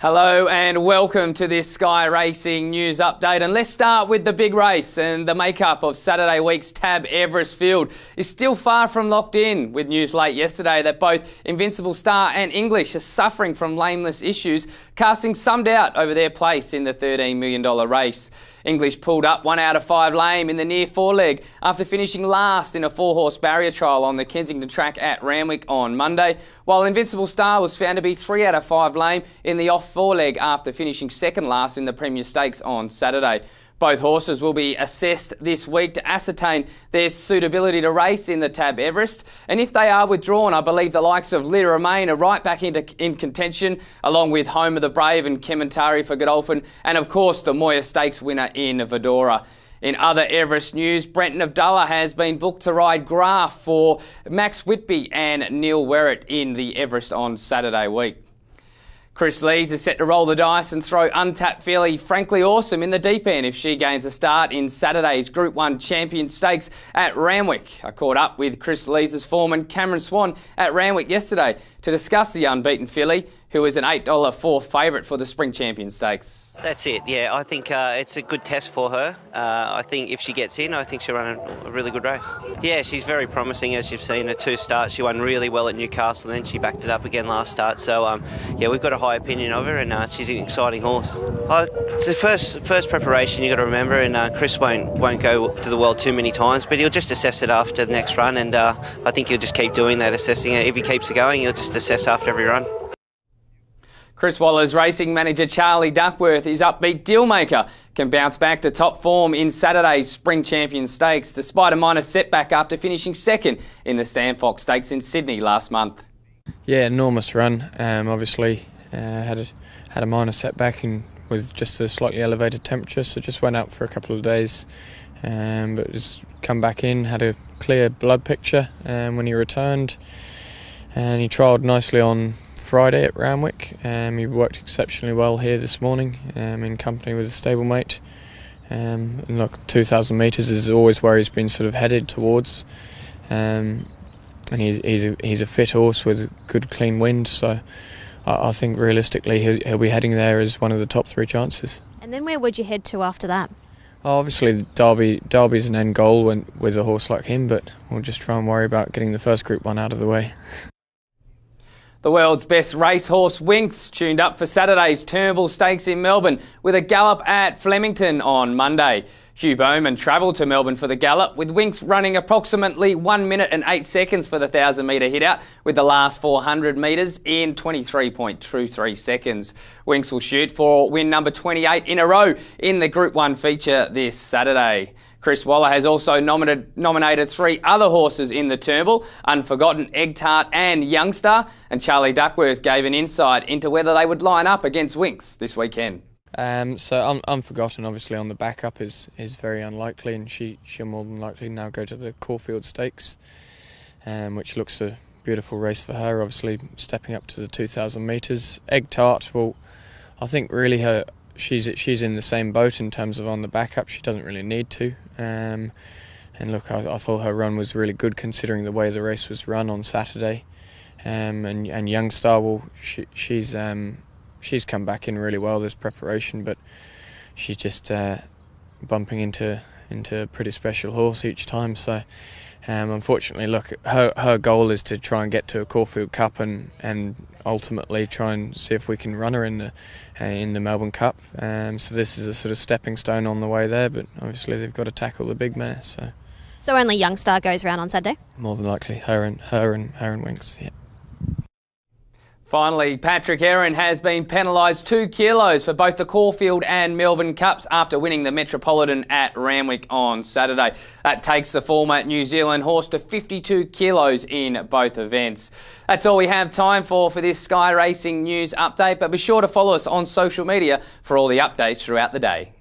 Hello and welcome to this Sky Racing news update, and let's start with the big race. And the makeup of Saturday week's Tab Everest field is still far from locked in, with news late yesterday that both Invincible Star and English are suffering from lameness issues, casting some doubt over their place in the $13 million race. English pulled up 1 out of 5 lame in the near foreleg after finishing last in a 4-horse barrier trial on the Kensington track at Randwick on Monday, while Invincible Star was found to be 3 out of 5 lame in the off foreleg after finishing second last in the Premier Stakes on Saturday. Both horses will be assessed this week to ascertain their suitability to race in the Tab Everest, and if they are withdrawn, I believe the likes of Lida Remain are right back in contention, along with Home of the Brave and Kementari for Godolphin, and of course the Moya Stakes winner in Avdulla. In other Everest news, Brenton Avdulla has been booked to ride Graff for Max Whitby and Neil Werrett in the Everest on Saturday week. Chris Lees is set to roll the dice and throw untapped filly Frankly Awesome in the deep end if she gains a start in Saturday's Group 1 Champion Stakes at Randwick. I caught up with Chris Lees' foreman Cameron Swan at Randwick yesterday to discuss the unbeaten filly, who is an $8 fourth favourite for the Spring Champion Stakes. That's it, yeah. I think it's a good test for her. I think if she gets in, I think she'll run a really good race. Yeah, she's very promising, as you've seen her 2 starts. She won really well at Newcastle, and then she backed it up again last start. So, yeah, we've got a high opinion of her, and she's an exciting horse. It's the first preparation you've got to remember, and Chris won't go to the world too many times, but he'll just assess it after the next run, and I think he'll just keep doing that, assessing it. If he keeps it going, he'll just assess after every run. Chris Waller's racing manager Charlie Duckworth is upbeat Dealmaker can bounce back to top form in Saturday's Spring Champion Stakes, despite a minor setback after finishing second in the Stanfox Stakes in Sydney last month. Yeah, enormous run. Obviously had a minor setback and with just a slightly elevated temperature, so just went out for a couple of days, but just come back in, had a clear blood picture when he returned, and he trialled nicely on Friday at Randwick. He worked exceptionally well here this morning in company with a stablemate. And look, 2,000 metres is always where he's been sort of headed towards. And he's a fit horse with good clean wind, so I think realistically he'll be heading there as one of the top 3 chances. And then where would you head to after that? Obviously Derby's an end goal with a horse like him, but we'll just try and worry about getting the first Group 1 out of the way. The world's best racehorse Winx tuned up for Saturday's Turnbull Stakes in Melbourne with a gallop at Flemington on Monday. Hugh Bowman travelled to Melbourne for the gallop, with Winx running approximately 1 minute and 8 seconds for the 1,000-metre hit-out, with the last 400 metres in 23.23 seconds. Winx will shoot for win number 28 in a row in the Group 1 feature this Saturday. Chris Waller has also nominated 3 other horses in the Turnbull, Unforgotten, Egg Tart and Youngstar, and Charlie Duckworth gave an insight into whether they would line up against Winx this weekend. So Unforgotten, obviously, on the backup is very unlikely, and she'll more than likely now go to the Caulfield Stakes, which looks a beautiful race for her, obviously stepping up to the 2,000 metres. Egg Tart, well, I think really she's in the same boat in terms of on the backup. She doesn't really need to. And look, I thought her run was really good considering the way the race was run on Saturday. And Youngstar, well, she's come back in really well this preparation, but she's just bumping into a pretty special horse each time. So unfortunately, look, her goal is to try and get to a Caulfield Cup and ultimately try and see if we can run her in the Melbourne Cup. So this is a sort of stepping stone on the way there, but obviously they've got to tackle the big mare. So only Youngstar goes around on Saturday? More than likely, her and Winx. Yeah. Finally, Patrick Aaron has been penalised 2 kilos for both the Caulfield and Melbourne Cups after winning the Metropolitan at Randwick on Saturday. That takes the former New Zealand horse to 52 kilos in both events. That's all we have time for this Sky Racing news update, but be sure to follow us on social media for all the updates throughout the day.